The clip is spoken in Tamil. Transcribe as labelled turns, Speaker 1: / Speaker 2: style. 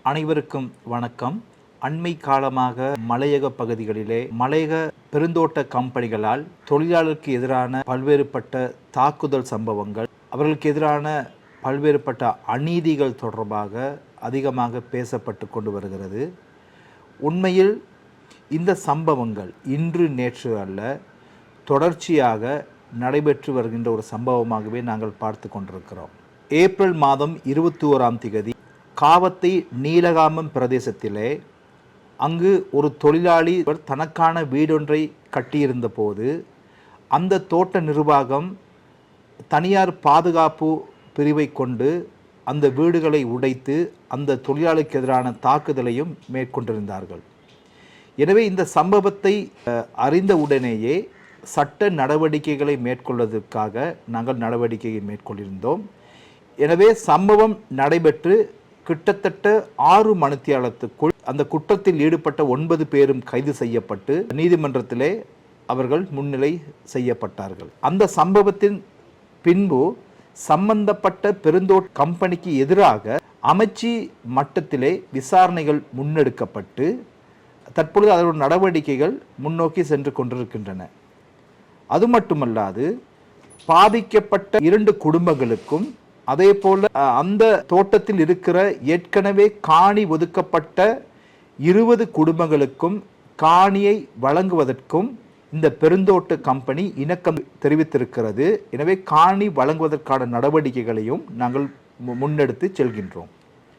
Speaker 1: அனைவருக்கும் வணக்கம். அண்மை காலமாக மலையக பகுதிகளிலே மலையக பெருந்தோட்ட கம்பெனிகளால் தொழிலாளருக்கு எதிரான பல்வேறுபட்ட தாக்குதல் சம்பவங்கள், அவர்களுக்கு எதிரான பல்வேறுபட்ட அநீதிகள் தொடர்பாக அதிகமாக பேசப்பட்டு கொண்டு வருகிறது. உண்மையில் இந்த சம்பவங்கள் இன்று நேற்று அல்ல, தொடர்ச்சியாக நடைபெற்று வருகின்ற ஒரு சம்பவமாகவே நாங்கள் பார்த்து கொண்டிருக்கிறோம். ஏப்ரல் மாதம் 21ஆம் தேதி காவத்தை நீலகாமம் பிரதேசத்திலே அங்கு ஒரு தொழிலாளி தனக்கான வீடொன்றை கட்டியிருந்த போது அந்த தோட்ட நிர்வாகம் தனியார் பாதுகாப்பு பிரிவை கொண்டு அந்த வீடுகளை உடைத்து அந்த தொழிலாளிக்கு எதிரான தாக்குதலையும் மேற்கொண்டிருந்தார்கள். எனவே இந்த சம்பவத்தை அறிந்த உடனேயே சட்ட நடவடிக்கைகளை மேற்கொள்வதற்காக நாங்கள் நடவடிக்கையை மேற்கொண்டிருந்தோம். எனவே சம்பவம் நடைபெற்று கிட்டத்தட்ட 6 மணித்தியாலத்துக்குள் அந்த குற்றத்தில் ஈடுபட்ட 9 பேரும் கைது செய்யப்பட்டு நீதிமன்றத்திலே அவர்கள் முன்னிலை செய்யப்பட்டார்கள். அந்த சம்பவத்தின் பின்பு சம்பந்தப்பட்ட பெருந்தோட்ட கம்பெனிக்கு எதிராக அமைச்சு மட்டத்திலே விசாரணைகள் முன்னெடுக்கப்பட்டு தற்பொழுது அதனுடைய நடவடிக்கைகள் முன்னோக்கி சென்று கொண்டிருக்கின்றன. அது மட்டுமல்லாது பாதிக்கப்பட்ட 2 குடும்பங்களுக்கும் அதே போல அந்த தோட்டத்தில் இருக்கிற ஏற்கனவே காணி ஒதுக்கப்பட்ட 20 குடும்பங்களுக்கும் காணியை வழங்குவதற்கும் இந்த பெருந்தோட்ட கம்பெனி இணக்கம் தெரிவித்திருக்கிறது. எனவே காணி வழங்குவதற்கான நடவடிக்கைகளையும் நாங்கள் முன்னெடுத்து செல்கின்றோம்.